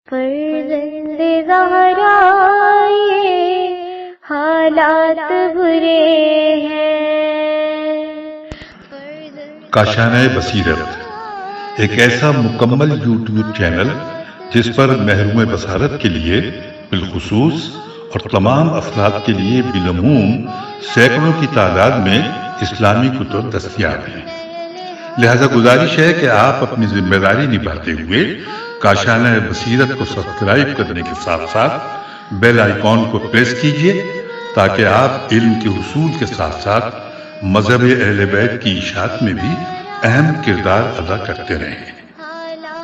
فرزند زہرا یہ حالات برے ہیں۔ کاشانہ بصیرت ایک ایسا مکمل یوٹیوب چینل جس پر محروم بصارت کے لیے بالخصوص اور تمام افراد کے لیے بالعموم سینکڑوں کی تعداد میں اسلامی کتب دستیاب ہیں۔ لہذا گزارش ہے کہ آپ اپنی ذمہ داری نبھاتے ہوئے کاشانہ بصیرت کو سبسکرائب کرنے کے ساتھ ساتھ بیل آئیکن کو پریس کیجیے تاکہ آپ علم کے حصول کے ساتھ ساتھ مذہب اہل بیت کی اشاعت میں بھی اہم کردار ادا کرتے رہیں۔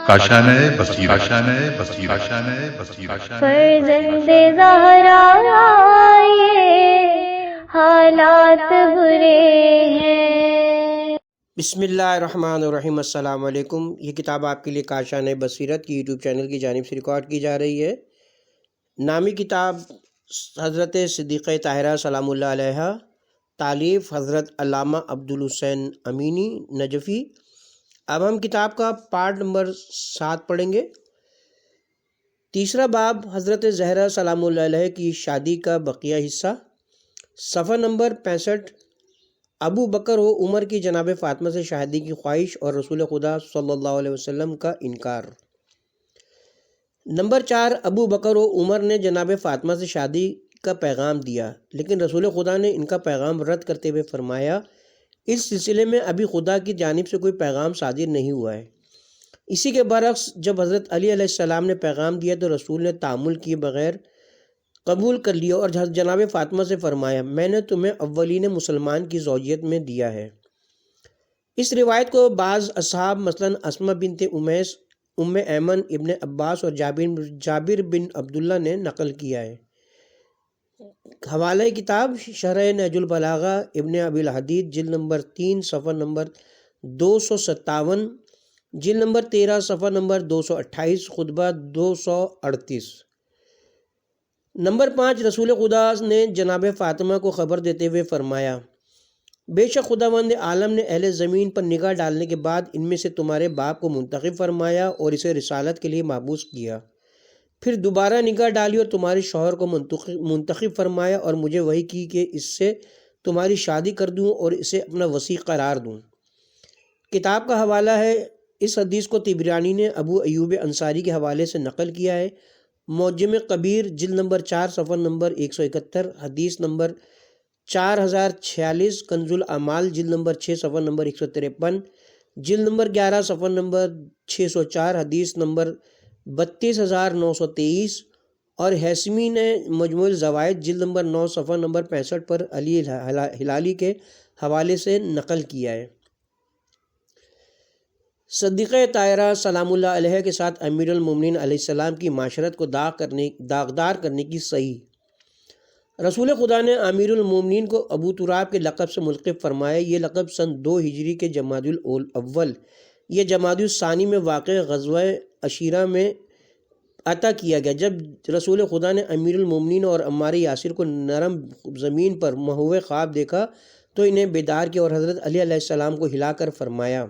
کاشانہ بصیرت۔ فرزند زہرا یہ حالات برے ہیں۔ بسم اللہ الرحمن الرحیم۔ السلام علیکم۔ یہ کتاب آپ کے لیے کاشانہ بصیرت کی یوٹیوب چینل کی جانب سے ریکارڈ کی جا رہی ہے۔ نامی کتاب حضرت صدیقہ طاہرہ سلام اللہ علیہ، تالیف حضرت علامہ عبدالحسین امینی نجفی۔ اب ہم کتاب کا پارٹ نمبر 7 پڑھیں گے۔ تیسرا باب حضرت زہرا سلام اللہ علیہ کی شادی کا بقیہ حصہ، صفحہ نمبر 65۔ ابو بکر و عمر کی جناب فاطمہ سے شادی کی خواہش اور رسول خدا صلی اللہ علیہ وسلم کا انکار۔ نمبر 4، ابو بکر و عمر نے جناب فاطمہ سے شادی کا پیغام دیا لیکن رسول خدا نے ان کا پیغام رد کرتے ہوئے فرمایا اس سلسلے میں ابھی خدا کی جانب سے کوئی پیغام صادر نہیں ہوا ہے۔ اسی کے برعکس جب حضرت علی علیہ السلام نے پیغام دیا تو رسول نے تعامل کیے بغیر قبول کر لیا اور جناب فاطمہ سے فرمایا میں نے تمہیں اولین مسلمان کی زوجیت میں دیا ہے۔ اس روایت کو بعض اصحاب مثلاً اسمہ بنت امیس، ام ایمن، ابن عباس اور جابر بن عبداللہ نے نقل کیا ہے۔ حوالہ کتاب شرح نہج البلاغہ، ابن ابی الحدید، جلد نمبر 3 صفحہ نمبر 257، جلد نمبر 13 صفحہ نمبر 228، خطبہ 238۔ نمبر 5، رسول خدا نے جناب فاطمہ کو خبر دیتے ہوئے فرمایا بے شک خداوند عالم نے اہل زمین پر نگاہ ڈالنے کے بعد ان میں سے تمہارے باپ کو منتخب فرمایا اور اسے رسالت کے لیے محبوس کیا، پھر دوبارہ نگاہ ڈالی اور تمہارے شوہر کو منتخب فرمایا اور مجھے وحی کی کہ اس سے تمہاری شادی کر دوں اور اسے اپنا وصی قرار دوں۔ کتاب کا حوالہ ہے۔ اس حدیث کو طبرانی نے ابو ایوب انصاری کے حوالے سے نقل کیا ہے۔ معجم کبیر، جلد نمبر 4 صفحہ نمبر 171، حدیث نمبر 4046، کنز الاعمال، جلد نمبر 6 صفحہ نمبر 153، جلد نمبر 11 صفحہ نمبر 604، حدیث نمبر 32923، اور ہیثمی نے مجموع الزوائد، جلد نمبر 9 صفحہ نمبر 65 پر علی ہلالی کے حوالے سے نقل کیا ہے۔ صدیقہ طاہرہ سلام اللہ علیہ کے ساتھ امیر المومنین علیہ السلام کی معاشرت کو داغدار کرنے کی صحیح۔ رسول خدا نے امیر المومنین کو ابو تراب کے لقب سے ملقب فرمایا۔ یہ لقب سن 2 ہجری کے جمادی الاول یہ جمادی الثانی میں واقع غزوہ عشیرہ میں عطا کیا گیا۔ جب رسول خدا نے امیر المومنین اور عمار یاسر کو نرم زمین پر محو خواب دیکھا تو انہیں بیدار کیا اور حضرت علی علیہ السلام کو ہلا کر فرمایا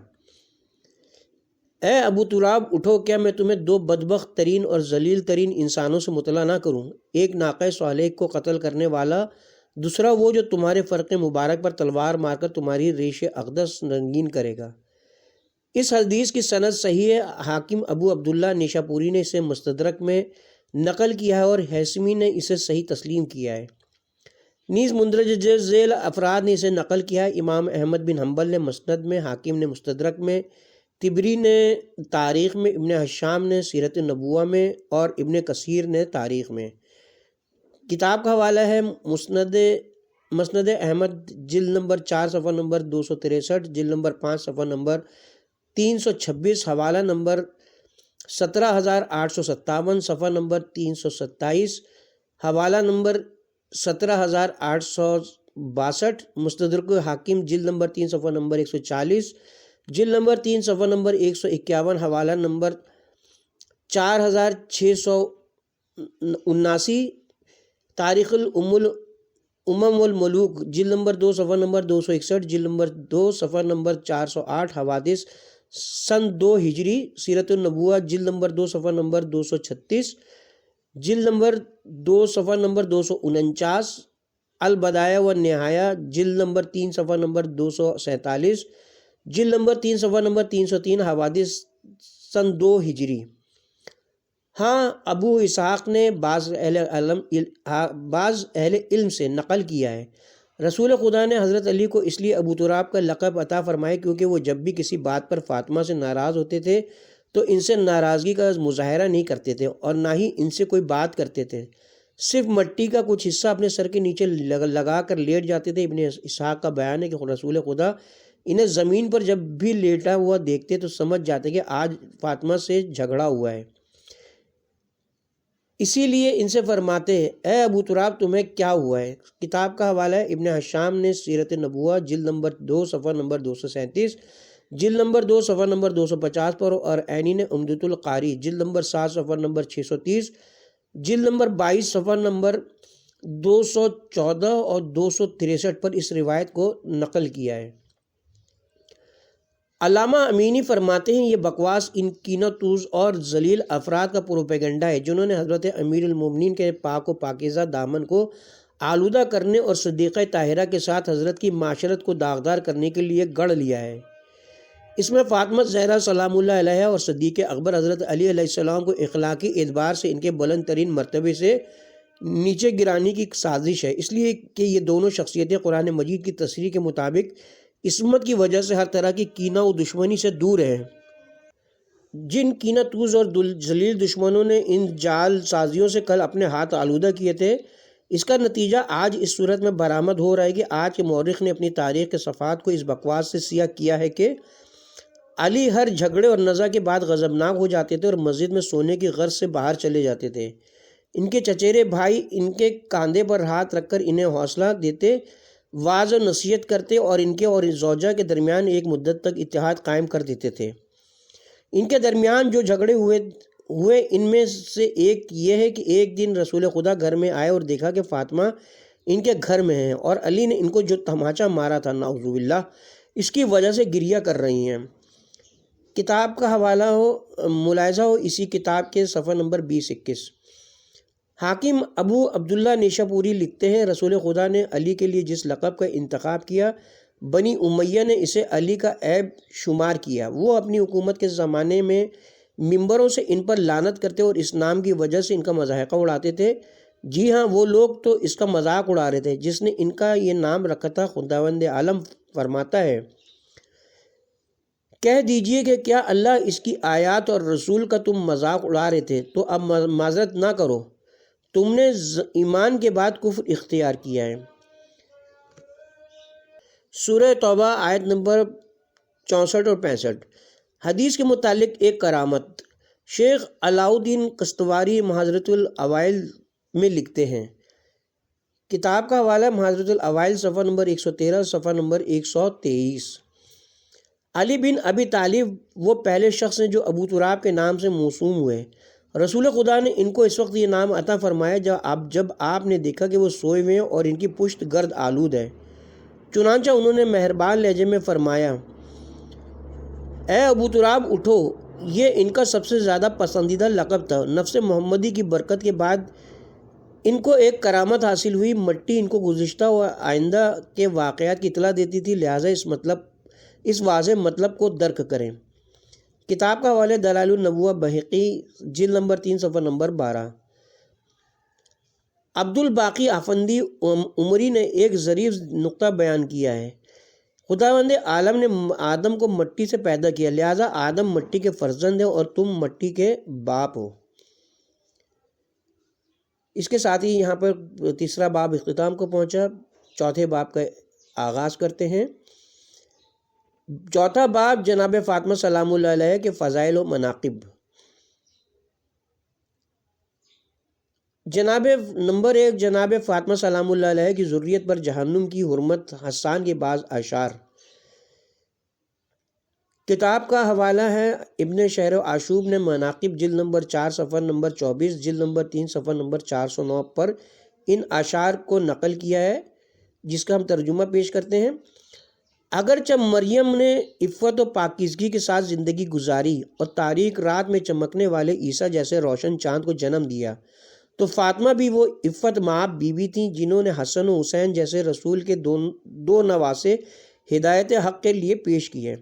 اے ابو تراب اٹھو، کیا میں تمہیں 2 بدبخت ترین اور ذلیل ترین انسانوں سے مطلع نہ کروں؟ ایک ناقہ صالح کو قتل کرنے والا، دوسرا وہ جو تمہارے فرق مبارک پر تلوار مار کر تمہاری ریش اقدس رنگین کرے گا۔ اس حدیث کی سند صحیح ہے۔ حاکم ابو عبداللہ نیشاپوری نے اسے مستدرک میں نقل کیا ہے اور ہیثمی نے اسے صحیح تسلیم کیا ہے۔ نیز مندرج ذیل افراد نے اسے نقل کیا ہے۔ امام احمد بن حنبل نے مسند میں، حاکم نے مستدرک میں، طبری نے تاریخ میں، ابن حشام نے سیرت نبوہ میں اور ابن کثیر نے تاریخ میں۔ کتاب کا حوالہ ہے مسند احمد، جلد نمبر 4 صفحہ نمبر 263، جلد نمبر 5 صفحہ نمبر 326، حوالہ نمبر 17857، صفحہ نمبر 327، حوالہ نمبر 17862، مستدرک حاکم، جلد نمبر 3 صفحہ نمبر 140، جلد نمبر 3 صفحہ نمبر 151، حوالہ نمبر 4679، تاریخ الامم والملوک، جلد نمبر 2 صفحہ نمبر 261، جلد نمبر 2 صفحہ نمبر 408، حوادث سن 2 ہجری، سیرت النبوہ جلد نمبر 2 صفحہ نمبر 236، جلد نمبر 2 صفحہ نمبر 249، البدایہ و نہایہ جلد نمبر 3 صفحہ نمبر 247، جلد نمبر 3 صفحہ نمبر 303، حوادث سن 2 ہجری۔ ہاں، ابو اسحاق نے بعض اہل علم سے نقل کیا ہے، رسول خدا نے حضرت علی کو اس لیے ابو تراب کا لقب عطا فرمایا کیونکہ وہ جب بھی کسی بات پر فاطمہ سے ناراض ہوتے تھے تو ان سے ناراضگی کا مظاہرہ نہیں کرتے تھے اور نہ ہی ان سے کوئی بات کرتے تھے، صرف مٹی کا کچھ حصہ اپنے سر کے نیچے لگا کر لیٹ جاتے تھے۔ ابن اسحاق کا بیان ہے کہ رسول خدا انہیں زمین پر جب بھی لیٹا ہوا دیکھتے تو سمجھ جاتے کہ آج فاطمہ سے جھگڑا ہوا ہے، اسی لیے ان سے فرماتے اے ابو تراب تمہیں کیا ہوا ہے۔ کتاب کا حوالہ ہے ابن حشام نے سیرت نبوہ جلد نمبر 2 صفحہ نمبر 237، جلد نمبر 2 صفحہ نمبر 250 پر، اور عینی نے عمدۃ القاری جلد نمبر 7 صفحہ نمبر 630، جلد نمبر 22 صفحہ نمبر 214 اور 263 پر اس روایت کو نقل کیا ہے۔ علامہ امینی فرماتے ہیں یہ بکواس ان کینہ توز اور ذلیل افراد کا پروپیگنڈا ہے جنہوں نے حضرت امیر المومنین کے پاک و پاکیزہ دامن کو آلودہ کرنے اور صدیقہ طاہرہ کے ساتھ حضرت کی معاشرت کو داغدار کرنے کے لیے گڑھ لیا ہے۔ اس میں فاطمہ زہرا سلام اللہ علیہ اور صدیق اکبر حضرت علی علیہ السلام کو اخلاقی اعتبار سے ان کے بلند ترین مرتبے سے نیچے گرانے کی سازش ہے، اس لیے کہ یہ دونوں شخصیتیں قرآن مجید کی تصریح کے مطابق عصمت کی وجہ سے ہر طرح کی کینہ و دشمنی سے دور ہیں۔ جن کینہ توز اور ذلیل دشمنوں نے ان جال سازیوں سے کل اپنے ہاتھ آلودہ کیے تھے، اس کا نتیجہ آج اس صورت میں برآمد ہو رہا ہے کہ آج کے مورخ نے اپنی تاریخ کے صفحات کو اس بکواس سے سیاہ کیا ہے کہ علی ہر جھگڑے اور نزاع کے بعد غضبناک ہو جاتے تھے اور مسجد میں سونے کی غرض سے باہر چلے جاتے تھے۔ ان کے چچیرے بھائی ان کے کاندھے پر ہاتھ رکھ کر انہیں حوصلہ دیتے، واعظ و نصیحت کرتے اور ان کے اور زوجہ کے درمیان ایک مدت تک اتحاد قائم کر دیتے تھے۔ ان کے درمیان جو جھگڑے ہوئے ان میں سے ایک یہ ہے کہ ایک دن رسول خدا گھر میں آئے اور دیکھا کہ فاطمہ ان کے گھر میں ہیں اور علی نے ان کو جو تماچا مارا تھا نعوذ باللہ اس کی وجہ سے گریہ کر رہی ہیں۔ کتاب کا حوالہ ہو ملاحظہ ہو اسی کتاب کے صفحہ نمبر 20-21۔ حاکم ابو عبداللہ نیشاپوری لکھتے ہیں رسول خدا نے علی کے لیے جس لقب کا انتخاب کیا بنی امیہ نے اسے علی کا عیب شمار کیا۔ وہ اپنی حکومت کے زمانے میں ممبروں سے ان پر لعنت کرتے اور اس نام کی وجہ سے ان کا مضحکہ اڑاتے تھے۔ جی ہاں، وہ لوگ تو اس کا مذاق اڑا رہے تھے جس نے ان کا یہ نام رکھا تھا۔ خداوند عالم فرماتا ہے کہہ دیجئے کہ کیا اللہ اس کی آیات اور رسول کا تم مذاق اڑا رہے تھے تو اب معذرت نہ کرو، تم نے ایمان کے بعد کفر اختیار کیا ہے۔ سورہ توبہ آیت نمبر 64 اور 65۔ حدیث کے متعلق ایک کرامت شیخ علاؤالدین کشتواری محاضرۃ الاوائل میں لکھتے ہیں، کتاب کا حوالہ محاضرۃ الاوائل صفحہ نمبر 113 صفحہ نمبر 123۔ علی بن ابی طالب وہ پہلے شخص ہیں جو ابو تراب کے نام سے موسوم ہوئے۔ رسول خدا نے ان کو اس وقت یہ نام عطا فرمایا جب آپ نے دیکھا کہ وہ سوئے ہوئے ہیں اور ان کی پشت گرد آلود ہے، چنانچہ انہوں نے مہربان لہجے میں فرمایا اے ابو تراب اٹھو۔ یہ ان کا سب سے زیادہ پسندیدہ لقب تھا۔ نفس محمدی کی برکت کے بعد ان کو ایک کرامت حاصل ہوئی، مٹی ان کو گزشتہ و آئندہ کے واقعات کی اطلاع دیتی تھی، لہٰذا اس واضح مطلب کو درک کریں۔ کتاب کا حوالہ دلائل النبوہ بہقی جلد نمبر 3 صفحہ نمبر 12۔ عبد الباقی افندی عمری نے ایک ظریف نقطہ بیان کیا ہے، خداوند عالم نے آدم کو مٹی سے پیدا کیا، لہٰذا آدم مٹی کے فرزند ہیں اور تم مٹی کے باپ ہو۔ اس کے ساتھ ہی یہاں پر تیسرا باب اختتام کو پہنچا، چوتھے باب کا آغاز کرتے ہیں۔ چوتھا باب جناب فاطمہ سلام اللہ علیہ کے فضائل و مناقب۔ نمبر 1 جناب فاطمہ سلام اللہ علیہ کی ذریت پر جہنم کی حرمت، حسان کے بعض اشعار۔ کتاب کا حوالہ ہے ابن شہر و آشوب نے مناقب جلد نمبر 4 صفحہ نمبر 24، جلد نمبر 3 صفحہ نمبر 409 پر ان اشعار کو نقل کیا ہے جس کا ہم ترجمہ پیش کرتے ہیں۔ اگرچہ مریم نے عفت و پاکیزگی کے ساتھ زندگی گزاری اور تاریک رات میں چمکنے والے عیسیٰ جیسے روشن چاند کو جنم دیا، تو فاطمہ بھی وہ عفت مآب بیوی تھیں جنہوں نے حسن و حسین جیسے رسول کے دو نواسے ہدایت حق کے لیے پیش کیے۔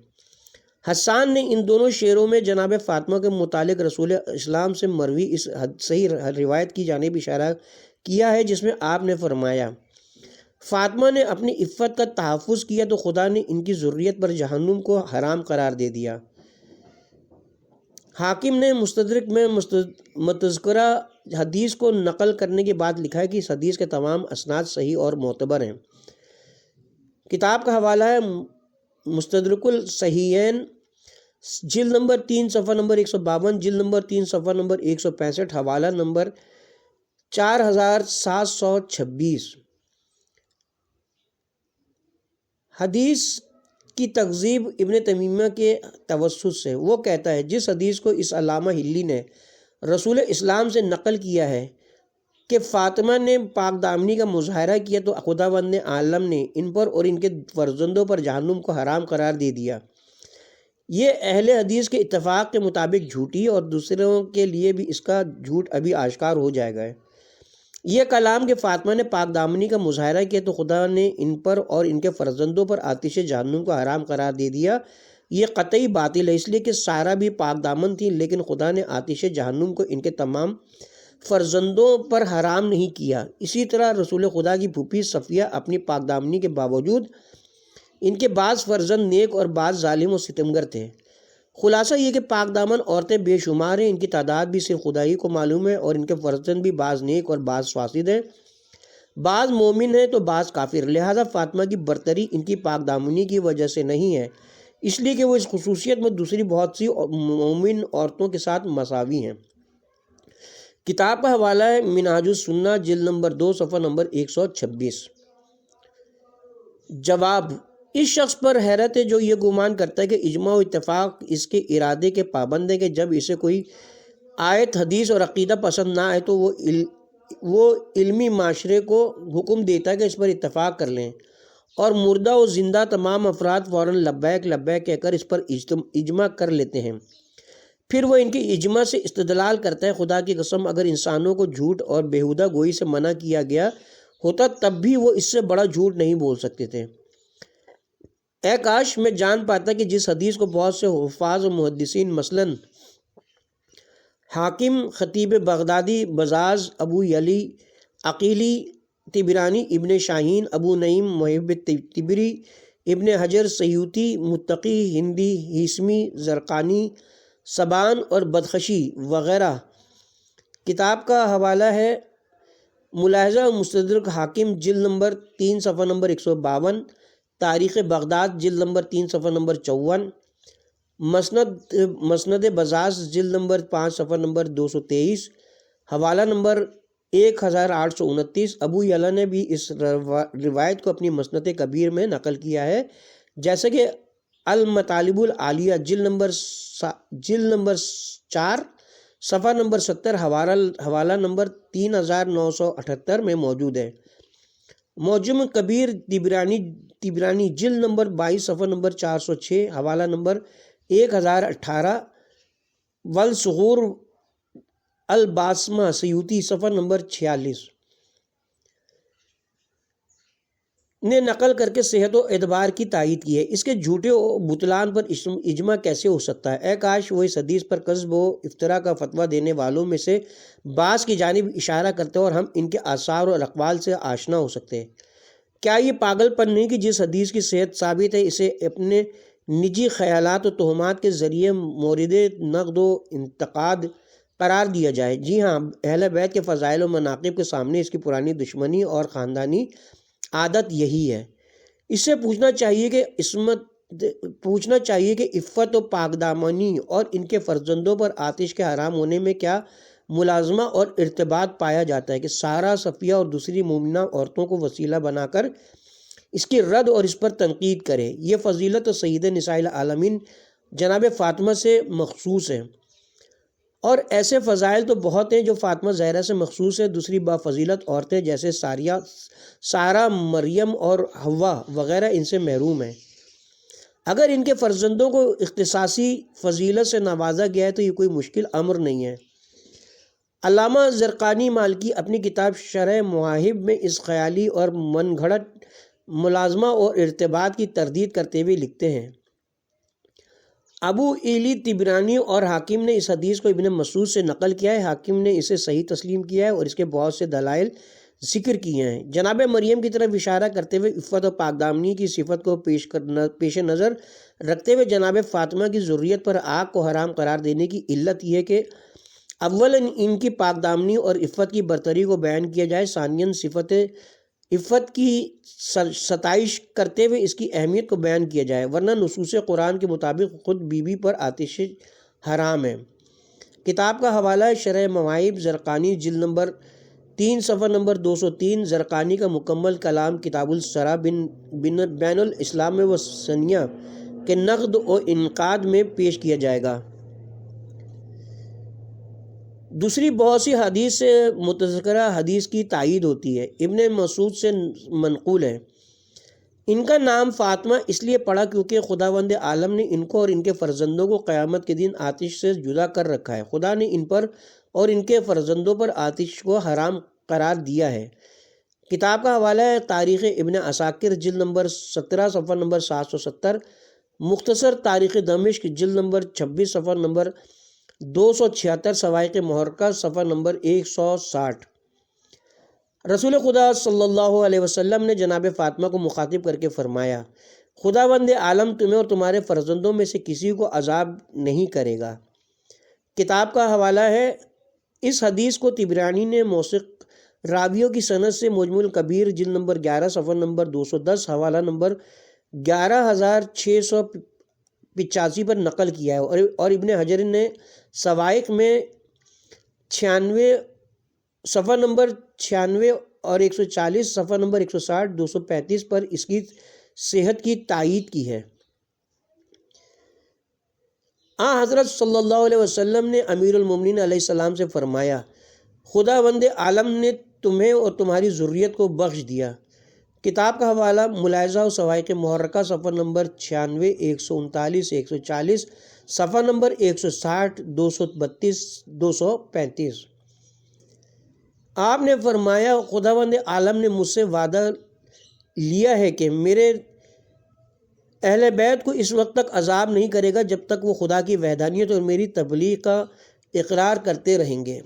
حسان نے ان دونوں شعروں میں جناب فاطمہ کے متعلق رسول اسلام سے مروی اس صحیح روایت کی جانب اشارہ کیا ہے جس میں آپ نے فرمایا، فاطمہ نے اپنی عفت کا تحفظ کیا تو خدا نے ان کی ذریت پر جہنم کو حرام قرار دے دیا۔ حاکم نے مستدرک میں متذکرہ حدیث کو نقل کرنے کے بعد لکھا ہے کہ اس حدیث کے تمام اسناد صحیح اور معتبر ہیں۔ کتاب کا حوالہ ہے مستدرک الصحیحین، جلد نمبر 3 صفحہ نمبر 152، جلد نمبر 3 صفحہ نمبر 165، حوالہ نمبر 4726۔ حدیث کی تکذیب ابن تیمیہ کے توسط سے، وہ کہتا ہے جس حدیث کو اس علامہ ہلی نے رسول اسلام سے نقل کیا ہے کہ فاطمہ نے پاک دامنی کا مظاہرہ کیا تو خداوند عالم نے ان پر اور ان کے فرزندوں پر جہنم کو حرام قرار دے دیا، یہ اہل حدیث کے اتفاق کے مطابق جھوٹی اور دوسروں کے لیے بھی اس کا جھوٹ ابھی آشکار ہو جائے گا۔ یہ کلام کہ فاطمہ نے پاک دامنی کا مظاہرہ کیا تو خدا نے ان پر اور ان کے فرزندوں پر آتش جہنم کو حرام قرار دے دیا، یہ قطعی باطل ہے، اس لیے کہ سارا بھی پاک دامن تھی، لیکن خدا نے آتش جہنم کو ان کے تمام فرزندوں پر حرام نہیں کیا۔ اسی طرح رسول خدا کی پھوپھی صفیہ اپنی پاک دامنی کے باوجود ان کے بعض فرزند نیک اور بعض ظالم و ستمگر تھے۔ خلاصہ یہ کہ پاک دامن عورتیں بے شمار ہیں، ان کی تعداد بھی صرف خدائی کو معلوم ہے، اور ان کے فرزند بھی بعض نیک اور بعض فاسد ہیں، بعض مومن ہیں تو بعض کافر۔ لہذا فاطمہ کی برتری ان کی پاک دامنی کی وجہ سے نہیں ہے، اس لیے کہ وہ اس خصوصیت میں دوسری بہت سی مومن عورتوں کے ساتھ مساوی ہیں۔ کتاب کا حوالہ ہے منہاج السنہ، جلد نمبر 2 صفحہ نمبر 126۔ جواب: اس شخص پر حیرت ہے جو یہ گمان کرتا ہے کہ اجماع و اتفاق اس کے ارادے کے پابند ہے کہ جب اسے کوئی آیت، حدیث اور عقیدہ پسند نہ آئے تو وہ علمی معاشرے کو حکم دیتا ہے کہ اس پر اتفاق کر لیں، اور مردہ و زندہ تمام افراد فوراً لبیک لبیک کہہ کر اس پر اجماع کر لیتے ہیں۔ پھر وہ ان کی اجماع سے استدلال کرتا ہے، خدا کی قسم اگر انسانوں کو جھوٹ اور بیہودہ گوئی سے منع کیا گیا ہوتا تب بھی وہ اس سے بڑا جھوٹ نہیں بول سکتے تھے۔ اے کاش میں جان پاتا کہ جس حدیث کو بہت سے حفاظ و محدثین مثلاً حاکم، خطیب بغدادی، بزاز، ابو یعلی عقیلی، طبرانی، ابن شاہین، ابو نعیم محب طبری، ابن حجر سیوطی، متقی، ہندی، ہیثمی، زرقانی، سبان اور بدخشی وغیرہ۔ کتاب کا حوالہ ہے ملاحظہ مستدرک حاکم، جلد نمبر 3 صفحہ نمبر 152، تاریخ بغداد، جلد نمبر 3 صفحہ نمبر 54، مسند بزاز، جلد نمبر 5 صفحہ نمبر 223، حوالہ نمبر 1829۔ ابو یعلا نے بھی اس روایت کو اپنی مسند کبیر میں نقل کیا ہے، جیسے کہ المطالب العالیہ، جلد نمبر 4 صفحہ نمبر 70، حوالہ نمبر 3978 میں موجود ہے۔ معجم کبیر طبرانی، جلد نمبر 22 صفحہ نمبر 406، حوالہ نمبر 1018، والصغور الباسمہ سیوطی، صفحہ نمبر 46 نے نقل کر کے صحت و اعتبار کی تائید کی ہے۔ اس کے جھوٹے و بطلان پر اجماع کیسے ہو سکتا ہے؟ اے کاش وہ اس حدیث پر کذب و افتراء کا فتویٰ دینے والوں میں سے بعض کی جانب اشارہ کرتے اور ہم ان کے آثار اور اقوال سے آشنا ہو سکتے۔ کیا یہ پاگل پن نہیں کہ جس حدیث کی صحت ثابت ہے اسے اپنے نجی خیالات و تہمات کے ذریعے مورد نقد و انتقاد قرار دیا جائے؟ جی ہاں، اہل بیت کے فضائل و مناقب کے سامنے اس کی پرانی دشمنی اور خاندانی عادت یہی ہے۔ اس سے پوچھنا چاہیے کہ عفت و پاک دامنی اور ان کے فرزندوں پر آتش کے حرام ہونے میں کیا ملازمہ اور ارتباط پایا جاتا ہے کہ سارہ، صفیہ اور دوسری مومنہ عورتوں کو وسیلہ بنا کر اس کی رد اور اس پر تنقید کرے۔ یہ فضیلت و سید نساء العالمین جناب فاطمہ سے مخصوص ہے، اور ایسے فضائل تو بہت ہیں جو فاطمہ زہرا سے مخصوص ہے۔ دوسری بافضیلت عورتیں جیسے سارہ، مریم اور حوا وغیرہ ان سے محروم ہیں۔ اگر ان کے فرزندوں کو اختصاصی فضیلت سے نوازا گیا ہے تو یہ کوئی مشکل امر نہیں ہے۔ علامہ زرقانی مالکی اپنی کتاب شرح مواہب میں اس خیالی اور من گھڑت ملازمہ اور ارتباط کی تردید کرتے ہوئے لکھتے ہیں، ابو علی طبرانی اور حاکم نے اس حدیث کو ابن مسعود سے نقل کیا ہے۔ حاکم نے اسے صحیح تسلیم کیا ہے اور اس کے بہت سے دلائل ذکر کیے ہیں۔ جناب مریم کی طرف اشارہ کرتے ہوئے عفت و پاک دامنی کی صفت کو پیش نظر رکھتے ہوئے جناب فاطمہ کی ذریت پر آگ کو حرام قرار دینے کی علت یہ ہے کہ اولاً ان کی پاک دامنی اور عفت کی برتری کو بیان کیا جائے، ثانیاً صفت عفت کی ستائش کرتے ہوئے اس کی اہمیت کو بیان کیا جائے، ورنہ نصوص قرآن کے مطابق خود بیوی پر آتش حرام ہے۔ کتاب کا حوالہ ہے شرح مواہب زرقانی جلد نمبر 3 صفحہ نمبر 203۔ زرقانی کا مکمل کلام کتاب الصلاۃ بین الاسلام و سنیہ کے نقد و انقاد میں پیش کیا جائے گا۔ دوسری بہت سی حدیث سے متذکرہ حدیث کی تائید ہوتی ہے۔ ابن مسعود سے منقول ہے، ان کا نام فاطمہ اس لیے پڑا کیونکہ خداوند عالم نے ان کو اور ان کے فرزندوں کو قیامت کے دن آتش سے جدا کر رکھا ہے۔ خدا نے ان پر اور ان کے فرزندوں پر آتش کو حرام قرار دیا ہے۔ کتاب کا حوالہ ہے تاریخ ابن عساکر جلد نمبر 17 صفحہ نمبر 770، مختصر تاریخ دمشق جلد نمبر 26 صفحہ نمبر 276، سوائق محرقہ صفحہ نمبر 160۔ رسول خدا صلی اللہ علیہ وسلم نے جناب فاطمہ کو مخاطب کر کے فرمایا، خداوند عالم تمہیں اور تمہارے فرزندوں میں سے کسی کو عذاب نہیں کرے گا۔ کتاب کا حوالہ ہے، اس حدیث کو طبرانی نے موثق راویوں کی سند سے معجم الکبیر جلد نمبر 11 صفحہ نمبر 210 حوالہ نمبر 11685 پر نقل کیا ہے، اور ابن حجر نے سوائق میں 96 صفحہ نمبر 96 اور 140 صفحہ نمبر 160 235 پر اس کی صحت کی تائید کی ہے۔ حضرت صلی اللہ علیہ وسلم نے امیر المومنین علیہ السلام سے فرمایا، خداوند عالم نے تمہیں اور تمہاری ذریت کو بخش دیا۔ کتاب کا حوالہ ملاحظہ و سوائق محرقہ صفحہ نمبر 96 139 140 صفحہ نمبر 160 232 235۔ آپ نے فرمایا، خداوند عالم نے مجھ سے وعدہ لیا ہے کہ میرے اہل بیت کو اس وقت تک عذاب نہیں کرے گا جب تک وہ خدا کی وحدانیت اور میری تبلیغ کا اقرار کرتے رہیں گے۔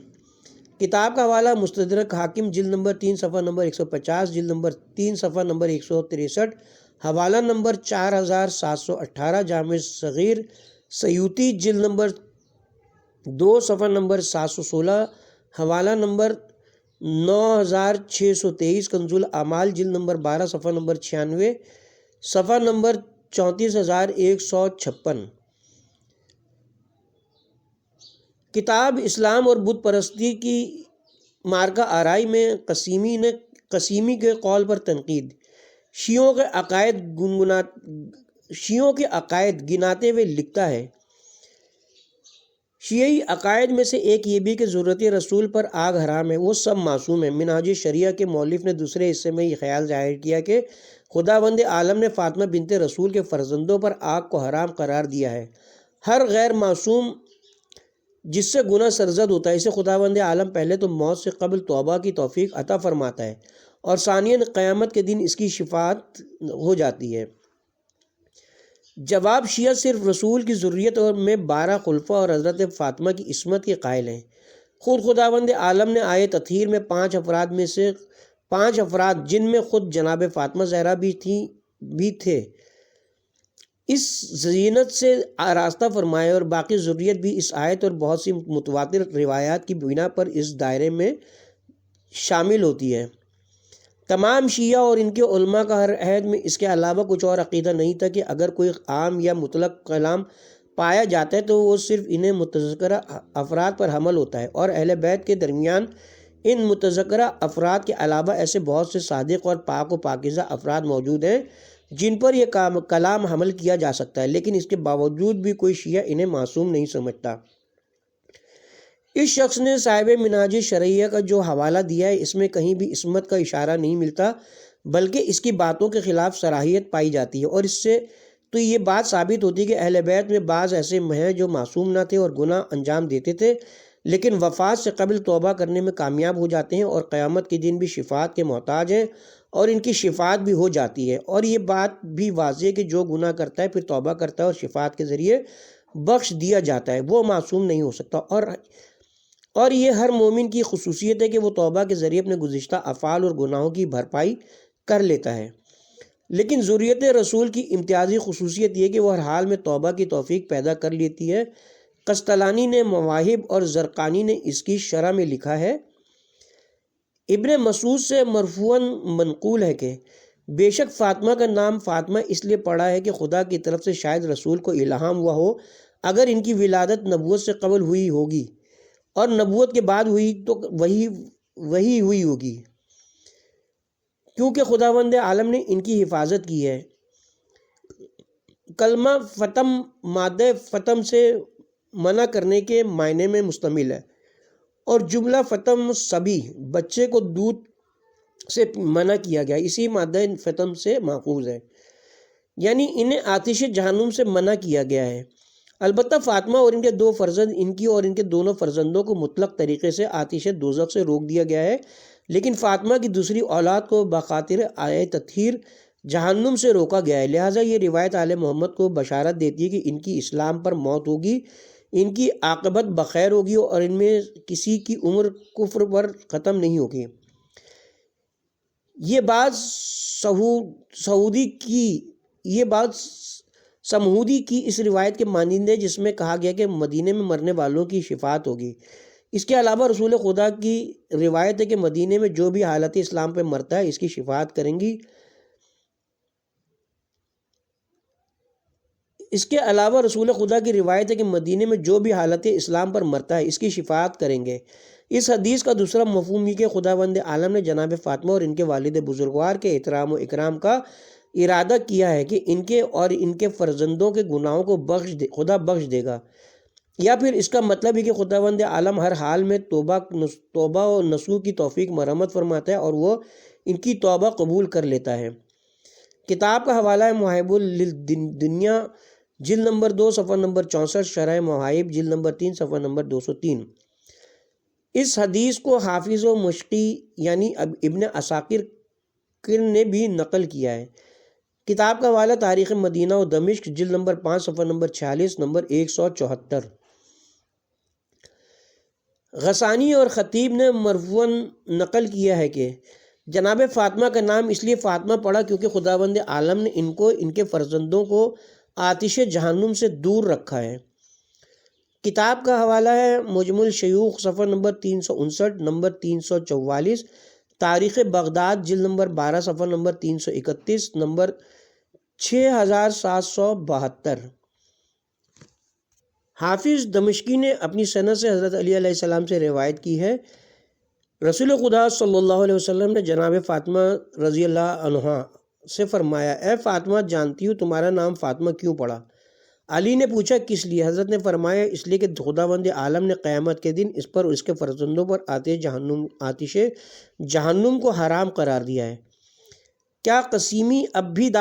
کتاب کا حوالہ مستدرک حاکم جلد نمبر 3 صفحہ نمبر 150، جلد نمبر 3 صفحہ نمبر 163، حوالہ نمبر 4718، جامع صغیر سیوطی جلد نمبر 2 صفحہ نمبر 716، حوالہ نمبر 9623، کنز الاعمال جلد نمبر 12 صفحہ نمبر 96، صفحہ نمبر 34156۔ کتاب اسلام اور بت پرستی کی مارکہ آرائی میں قسیمی کے قول پر تنقید، شیعوں کے عقائد گناتے ہوئے لکھتا ہے، شیعی عقائد میں سے ایک یہ بھی کہ ضرورت رسول پر آگ حرام ہے، وہ سب معصوم ہیں۔ منہاج شریعہ کے مؤلف نے دوسرے حصے میں یہ خیال ظاہر کیا کہ خداوند عالم نے فاطمہ بنت رسول کے فرزندوں پر آگ کو حرام قرار دیا ہے۔ ہر غیر معصوم جس سے گناہ سرزد ہوتا ہے اسے خداوند عالم پہلے تو موت سے قبل توبہ کی توفیق عطا فرماتا ہے اور ثانیاً قیامت کے دن اس کی شفاعت ہو جاتی ہے۔ جواب، شیعہ صرف رسول کی ذریت میں 12 خلفاء اور حضرت فاطمہ کی عصمت کے قائل ہیں۔ خود خداوند عالم نے آیت تطہیر میں 5 افراد میں سے 5 افراد جن میں خود جناب فاطمہ زہرا بھی تھے اس زینت سے آراستہ فرمائے، اور باقی ذریت بھی اس آیت اور بہت سی متواتر روایات کی بنا پر اس دائرے میں شامل ہوتی ہے۔ تمام شیعہ اور ان کے علماء کا ہر عہد میں اس کے علاوہ کچھ اور عقیدہ نہیں تھا کہ اگر کوئی عام یا مطلق کلام پایا جاتا ہے تو وہ صرف انہیں متذکرہ افراد پر حمل ہوتا ہے، اور اہل بیت کے درمیان ان متذکرہ افراد کے علاوہ ایسے بہت سے صادق اور پاک و پاکیزہ افراد موجود ہیں جن پر یہ کلام حمل کیا جا سکتا ہے، لیکن اس کے باوجود بھی کوئی شیعہ انہیں معصوم نہیں سمجھتا۔ اس شخص نے صاحب منہاج شرعیہ کا جو حوالہ دیا ہے اس میں کہیں بھی عصمت کا اشارہ نہیں ملتا، بلکہ اس کی باتوں کے خلاف صلاحیت پائی جاتی ہے، اور اس سے تو یہ بات ثابت ہوتی ہے کہ اہل بیت میں بعض ایسے ہیں جو معصوم نہ تھے اور گناہ انجام دیتے تھے، لیکن وفات سے قبل توبہ کرنے میں کامیاب ہو جاتے ہیں اور قیامت کے دن بھی شفاعت کے محتاج ہیں اور ان کی شفاعت بھی ہو جاتی ہے۔ اور یہ بات بھی واضح ہے کہ جو گناہ کرتا ہے پھر توبہ کرتا ہے اور شفاعت کے ذریعے بخش دیا جاتا ہے، وہ معصوم نہیں ہو سکتا۔ اور یہ ہر مومن کی خصوصیت ہے کہ وہ توبہ کے ذریعے اپنے گزشتہ افعال اور گناہوں کی بھرپائی کر لیتا ہے۔ لیکن ذریت رسول کی امتیازی خصوصیت یہ کہ وہ ہر حال میں توبہ کی توفیق پیدا کر لیتی ہے۔ قسطلانی نے مواہب اور زرقانی نے اس کی شرح میں لکھا ہے، ابن مسعود سے مرفوعاً منقول ہے کہ بے شک فاطمہ کا نام فاطمہ اس لیے پڑا ہے کہ خدا کی طرف سے شاید رسول کو الہام ہوا ہو اگر ان کی ولادت نبوت سے قبل ہوئی ہوگی اور نبوت کے بعد ہوئی تو وہی ہوئی ہوگی، کیونکہ خداوند عالم نے ان کی حفاظت کی ہے۔ کلمہ فتم مادہ فتم سے منع کرنے کے معنی میں مشتمل ہے، اور جملہ فتم صبی بچے کو دودھ سے منع کیا گیا اسی مادہ فتم سے ماخوذ ہے، یعنی انہیں آتش جہنم سے منع کیا گیا ہے۔ البتہ فاطمہ اور ان کے دو فرزند، ان کی اور ان کے دونوں فرزندوں کو مطلق طریقے سے آتش دوزخ سے روک دیا گیا ہے، لیکن فاطمہ کی دوسری اولاد کو بخاطر آئے تطہیر جہنم سے روکا گیا ہے۔ لہٰذا یہ روایت آل محمد کو بشارت دیتی ہے کہ ان کی اسلام پر موت ہوگی، ان کی عاقبت بخیر ہوگی اور ان میں کسی کی عمر کفر پر ختم نہیں ہوگی۔ یہ بات سمہودی کی اس روایت کے مانند ہے جس میں کہا گیا کہ مدینے میں مرنے والوں کی شفاعت ہوگی۔ اس کے علاوہ رسول خدا کی روایت ہے کہ مدینے میں جو بھی حالت اسلام پہ مرتا ہے اس کی شفاعت کریں گی۔ اس کے علاوہ رسول خدا کی روایت ہے کہ مدینے میں جو بھی حالت اسلام پر مرتا ہے اس کی شفاعت کریں گے۔ اس حدیث کا دوسرا مفہوم یہ کہ خداوند عالم نے جناب فاطمہ اور ان کے والد بزرگوار کے احترام و اکرام کا ارادہ کیا ہے کہ ان کے اور ان کے فرزندوں کے گناہوں کو خدا بخش دے گا، یا پھر اس کا مطلب ہے کہ خداوند عالم ہر حال میں توبہ و نصوح کی توفیق مرحمت فرماتا ہے اور وہ ان کی توبہ قبول کر لیتا ہے۔ کتاب کا حوالہ ہے مواہب للدنیا جلد نمبر 2 صفحہ نمبر 64، شرح مواہب جلد نمبر 3 صفحہ نمبر 203۔ اس حدیث کو حافظ و مشقی یعنی ابن عساکر نے بھی نقل کیا ہے۔ کتاب کا حوالہ تاریخ مدینہ و دمشق جلد نمبر 5 صفحہ نمبر 46 نمبر 174۔ غسانی اور خطیب نے مرفوعاً نقل کیا ہے کہ جناب فاطمہ کا نام اس لیے فاطمہ پڑا کیونکہ خداوند عالم نے ان کو ان کے فرزندوں کو آتش جہنم سے دور رکھا ہے۔ کتاب کا حوالہ ہے مجمع الشیوخ صفحہ نمبر 359 نمبر 344، تاریخ بغداد جلد نمبر 12 صفحہ نمبر 331 نمبر 6772۔ حافظ دمشقی نے اپنی سند سے حضرت علی علیہ السلام سے روایت کی ہے، رسول خدا صلی اللہ علیہ وسلم نے جناب فاطمہ رضی اللہ عنہا سے فرمایا، اے فاطمہ جانتی ہوں تمہارا نام فاطمہ کیوں پڑا؟ علی نے پوچھا کس لیے؟ حضرت نے فرمایا اس لیے کہ خداوند عالم نے قیامت کے دن اس پر اور اس کے فرزندوں پر آتش جہنم کو حرام قرار دیا ہے۔ کیا قسیمی اب بھی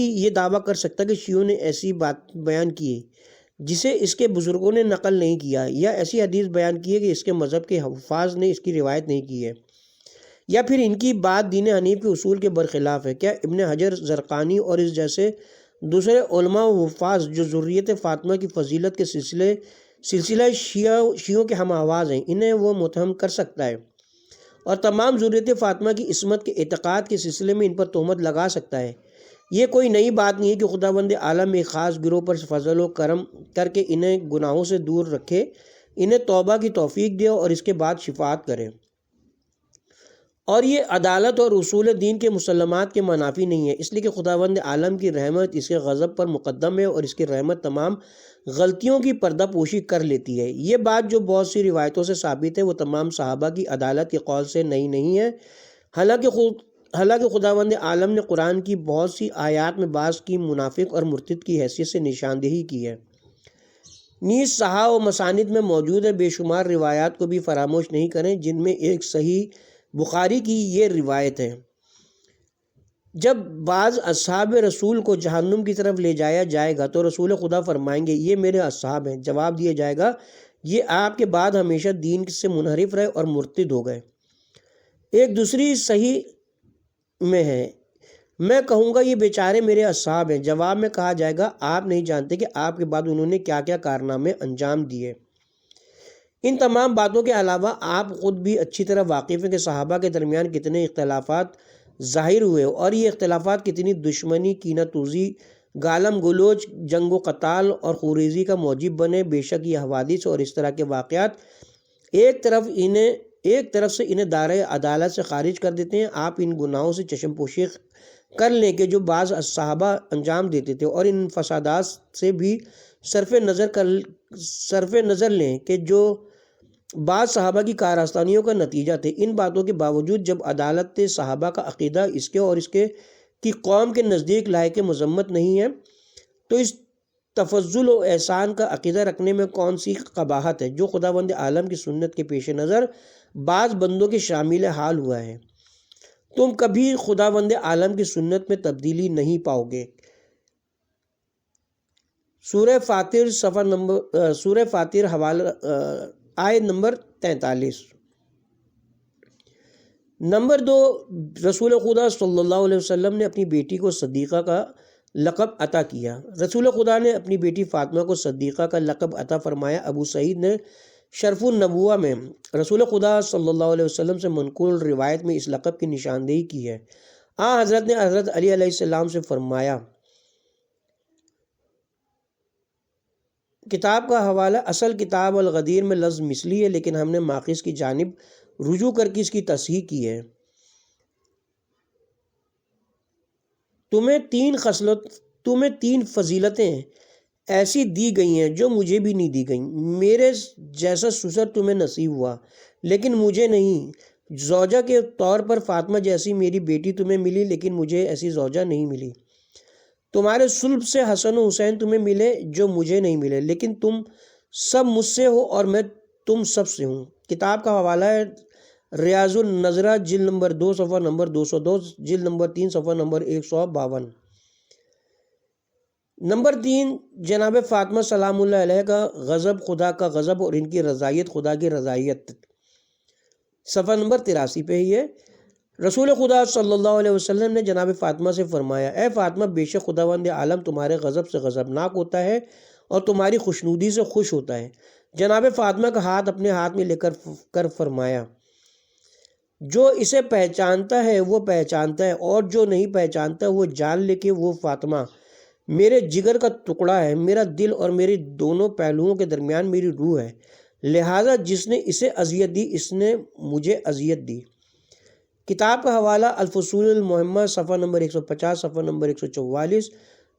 یہ دعویٰ کر سکتا کہ شیعوں نے ایسی بات بیان کی جسے اس کے بزرگوں نے نقل نہیں کیا، یا ایسی حدیث بیان کی ہے کہ اس کے مذہب کے حفاظ نے اس کی روایت نہیں کی ہے، یا پھر ان کی بات دین حنیف کے اصول کے برخلاف ہے؟ کیا ابن حجر زرقانی اور اس جیسے دوسرے علماء و حفاظ جو ذریت فاطمہ کی فضیلت کے سلسلہ شیعوں کے ہم آواز ہیں انہیں وہ متہم کر سکتا ہے اور تمام ذریت فاطمہ کی عصمت کے اعتقاد کے سلسلے میں ان پر تہمت لگا سکتا ہے؟ یہ کوئی نئی بات نہیں ہے کہ خداوند عالم ایک خاص گروہ پر فضل و کرم کر کے انہیں گناہوں سے دور رکھے، انہیں توبہ کی توفیق دے اور اس کے بعد شفاعت کرے، اور یہ عدالت اور اصول دین کے مسلمات کے منافی نہیں ہے، اس لیے کہ خداوند عالم کی رحمت اس کے غضب پر مقدم ہے اور اس کی رحمت تمام غلطیوں کی پردہ پوشی کر لیتی ہے۔ یہ بات جو بہت سی روایتوں سے ثابت ہے وہ تمام صحابہ کی عدالت کے قول سے نئی نہیں ہے، حالانکہ خداوند عالم نے قرآن کی بہت سی آیات میں بعض کی منافق اور مرتد کی حیثیت سے نشاندہی کی ہے۔ نیز صحاح و مساند میں موجود ہے بے شمار روایات کو بھی فراموش نہیں کریں جن میں ایک صحیح بخاری کی یہ روایت ہے، جب بعض اصحاب رسول کو جہنم کی طرف لے جایا جائے گا تو رسول خدا فرمائیں گے یہ میرے اصحاب ہیں۔ جواب دیا جائے گا یہ آپ کے بعد ہمیشہ دین سے منحرف رہے اور مرتد ہو گئے۔ ایک دوسری صحیح میں ہے میں کہوں گا یہ بیچارے میرے اصحاب ہیں۔ جواب میں کہا جائے گا آپ نہیں جانتے کہ آپ کے بعد انہوں نے کیا کیا کارنامے انجام دیے۔ ان تمام باتوں کے علاوہ آپ خود بھی اچھی طرح واقف ہیں کہ صحابہ کے درمیان کتنے اختلافات ظاہر ہوئے اور یہ اختلافات کتنی دشمنی، کینہ توزی، گالم گلوچ، جنگ و قتال اور خوریزی کا موجب بنے۔ بے شک یہ حوادث اور اس طرح کے واقعات ایک طرف سے انہیں دائرۂ عدالت سے خارج کر دیتے ہیں۔ آپ ان گناہوں سے چشم پوشی کر لیں کہ جو بعض صحابہ انجام دیتے تھے اور ان فسادات سے بھی صرف نظر لیں کہ جو بعض صحابہ کی کارآستانیوں کا نتیجہ تھے۔ ان باتوں کے باوجود جب عدالت صحابہ کا عقیدہ اس کے اور اس کے کی قوم کے نزدیک لائق مذمت نہیں ہے تو اس تفضل و احسان کا عقیدہ رکھنے میں کون سی قباحت ہے جو خداوند عالم کی سنت کے پیش نظر بعض بندوں کے شامل حال ہوا ہے۔ تم کبھی خداوند عالم کی سنت میں تبدیلی نہیں پاؤ گے۔ سورہ فاتر حوالہ آیت نمبر 43۔ نمبر 2، رسول خدا صلی اللہ علیہ وسلم نے اپنی بیٹی کو صدیقہ کا لقب عطا کیا۔ رسول خدا نے اپنی بیٹی فاطمہ کو صدیقہ کا لقب عطا فرمایا۔ ابو سعید نے شرف النبوہ میں رسول خدا صلی اللہ علیہ وسلم سے منقول روایت میں اس لقب کی نشاندہی کی ہے۔ حضرت نے حضرت علی علیہ السلام سے فرمایا، کتاب کا حوالہ اصل کتاب الغدیر میں لفظ مثلی ہے لیکن ہم نے ماخذ کی جانب رجوع کر کے اس کی تصحیح کی ہے۔ تمہیں تین فضیلتیں ایسی دی گئی ہیں جو مجھے بھی نہیں دی گئیں۔ میرے جیسا سسر تمہیں نصیب ہوا لیکن مجھے نہیں۔ زوجہ کے طور پر فاطمہ جیسی میری بیٹی تمہیں ملی لیکن مجھے ایسی زوجہ نہیں ملی۔ تمہارے صلب سے حسن و حسین تمہیں ملے جو مجھے نہیں ملے، لیکن تم سب مجھ سے ہو اور میں تم سب سے ہوں۔ کتاب کا حوالہ ہے ریاض النظرہ جلد نمبر 2 صفحہ نمبر 202، جلد نمبر 3 صفحہ نمبر 152۔ نمبر 3، جناب فاطمہ سلام اللہ علیہ کا غضب خدا کا غضب اور ان کی رضائیت خدا کی رضائیت، صفحہ نمبر 83 پہ ہی ہے۔ رسول خدا صلی اللہ علیہ وسلم نے جناب فاطمہ سے فرمایا، اے فاطمہ، بے شک خداوند عالم تمہارے غضب سے غضبناک ہوتا ہے اور تمہاری خوشنودی سے خوش ہوتا ہے۔ جناب فاطمہ کا ہاتھ اپنے ہاتھ میں لے کر فرمایا، جو اسے پہچانتا ہے وہ پہچانتا ہے اور جو نہیں پہچانتا وہ جان لے کہ وہ فاطمہ میرے جگر کا ٹکڑا ہے، میرا دل اور میرے دونوں پہلوؤں کے درمیان میری روح ہے، لہٰذا جس نے اسے اذیت دی اس نے مجھے اذیت دی۔ کتاب کا حوالہ الفصول المہمہ صفحہ نمبر 150، صفحہ نمبر 144،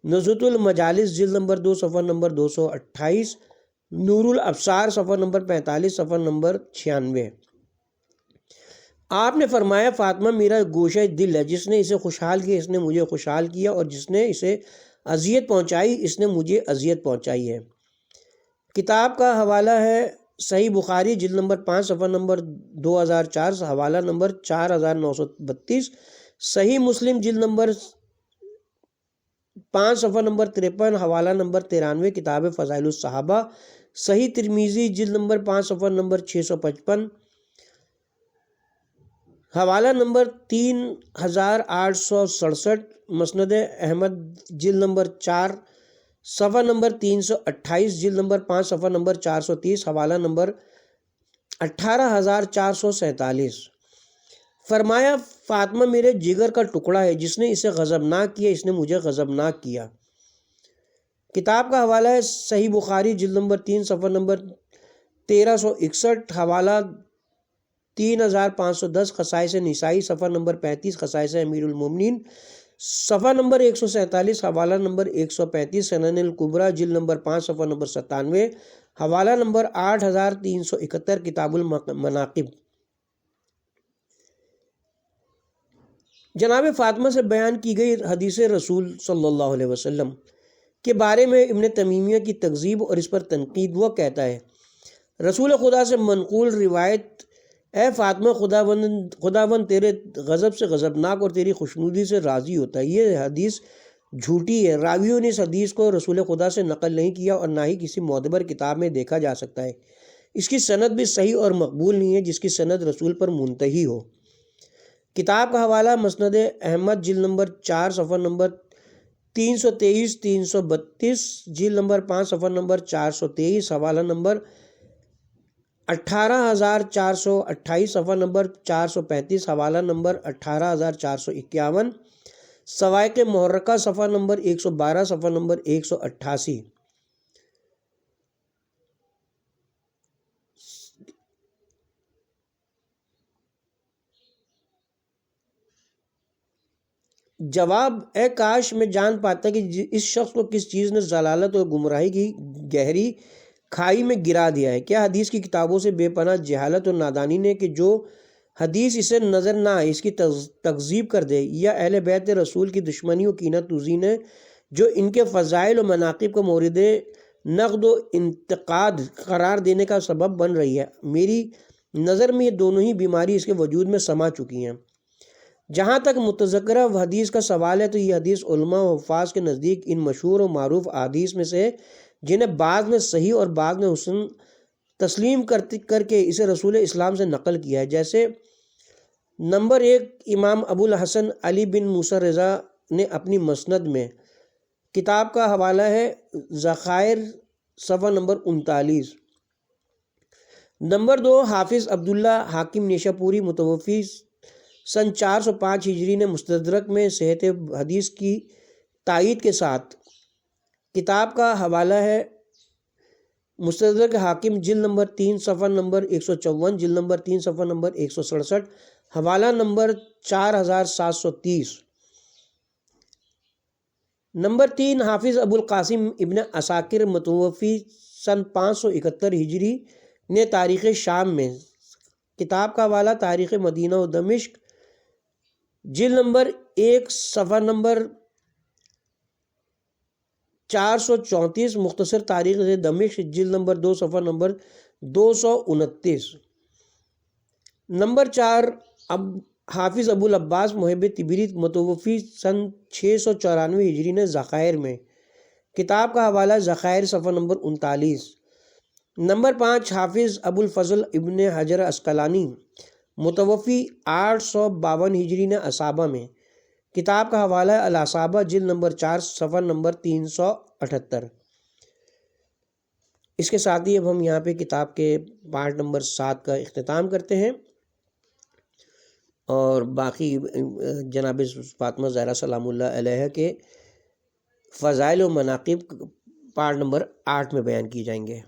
نزہۃ المجالس جلد نمبر 2 صفحہ نمبر 228، نور الابصار صفحہ نمبر 45، صفحہ نمبر 96۔ آپ نے فرمایا، فاطمہ میرا گوشہ دل ہے، جس نے اسے خوشحال کیا اس نے مجھے خوشحال کیا اور جس نے اسے اذیت پہنچائی اس نے مجھے اذیت پہنچائی ہے۔ کتاب کا حوالہ ہے صحیح بخاری جلد نمبر 5 صفحہ نمبر 2004، حوالہ نمبر 4932، صحیح مسلم جلد نمبر 5 صفحہ نمبر 53، حوالہ نمبر 93، کتاب فضائل الصحابہ، صحیح ترمذی جلد نمبر 5 صفحہ نمبر 655، حوالہ نمبر 3867، مسند احمد جلد نمبر 4 صفحہ نمبر 328، جلد نمبر 5 صفحہ نمبر 430، حوالہ نمبر 18447۔ فرمایا، فاطمہ میرے جگر کا ٹکڑا ہے، جس نے اسے غضبناک کیا اس نے مجھے غضبناک کیا۔ کتاب کا حوالہ ہے صحیح بخاری جلد نمبر 3 صفحہ نمبر 1361، حوالہ 3510، خصائص نسائی صفحہ نمبر 35، خصائص امیر المومنین صفحہ نمبر 147، حوالہ نمبر 135، سنن الکبریٰ جلد نمبر 5 صفحہ نمبر 97، حوالہ نمبر 8371، کتاب المناقب۔ جناب فاطمہ سے بیان کی گئی حدیث رسول صلی اللہ علیہ وسلم کے بارے میں ابن تیمیہ کی تکذیب اور اس پر تنقید وہ کہتا ہے، رسول خدا سے منقول روایت اے فاطمہ، خداوند تیرے غضب سے غضبناک اور تیری خوشنودی سے راضی ہوتا ہے۔ یہ حدیث جھوٹی ہے۔ راویوں نے اس حدیث کو رسول خدا سے نقل نہیں کیا اور نہ ہی کسی معتبر کتاب میں دیکھا جا سکتا ہے۔ اس کی سند بھی صحیح اور مقبول نہیں ہے جس کی سند رسول پر منتہی ہو۔ کتاب کا حوالہ مسند احمد جلد نمبر 4 صفحہ نمبر 323 332، جلد نمبر 5 صفحہ نمبر 423، حوالہ نمبر 18428، صفحہ نمبر 435، حوالہ نمبر 18451، سوائق محرکہ صفحہ نمبر 112، صفحہ نمبر 188۔ جواب: اے کاش میں جان پاتا کہ اس شخص کو کس چیز نے ضلالت اور گمراہی کی گہری کھائی میں گرا دیا ہے۔ کیا حدیث کی کتابوں سے بے پناہ جہالت اور نادانی نے کہ جو حدیث اسے نظر نہ آئے اس کی تکذیب کر دے، یا اہل بیت رسول کی دشمنی و کینہ توزی نے جو ان کے فضائل و مناقب کو مورد نقد و انتقاد قرار دینے کا سبب بن رہی ہے؟ میری نظر میں یہ دونوں ہی بیماری اس کے وجود میں سما چکی ہیں۔ جہاں تک متذکرہ حدیث کا سوال ہے تو یہ حدیث علماء و حفاظ کے نزدیک ان مشہور و معروف احادیث میں سے جنہیں بعض نے صحیح اور بعض نے حسن تسلیم کر کے اسے رسول اسلام سے نقل کیا ہے۔ جیسے نمبر 1، امام ابو الحسن علی بن موسیٰ رضا نے اپنی مسند میں، کتاب کا حوالہ ہے ذخائر صفحہ نمبر 39۔ نمبر 2، حافظ عبداللہ حاکم نیشاپوری متوفی سن 405 ہجری نے مستدرک میں صحت حدیث کی تائید کے ساتھ، کتاب کا حوالہ ہے مستدرک حاکم جلد نمبر 3 صفحہ نمبر 154، جلد نمبر 3 صفحہ نمبر 167، حوالہ نمبر 4730۔ نمبر 3، حافظ ابو القاسم ابن عساکر متوفی سن 571 ہجری نے تاریخ شام میں، کتاب کا حوالہ تاریخ مدینہ و دمشق جلد نمبر 1 صفحہ نمبر 434، مختصر تاریخ دمشق جلد نمبر 2 صفحہ نمبر 229۔ نمبر 4، حافظ ابو العباس محب طبری متوفی سن 694 ہجری نے ذخائر میں، کتاب کا حوالہ ذخائر صفحہ نمبر 39۔ نمبر 5، حافظ ابو الفضل ابن حجر عسقلانی متوفی 852 ہجری نے اصابہ میں، کتاب کا حوالہ الاصابہ جلد نمبر 4 صفحہ نمبر 378۔ اس کے ساتھ ہی اب ہم یہاں پہ کتاب کے پارٹ نمبر 7 کا اختتام کرتے ہیں، اور باقی جناب فاطمہ زہرا سلام اللہ علیہ کے فضائل و مناقب پارٹ نمبر 8 میں بیان کی جائیں گے۔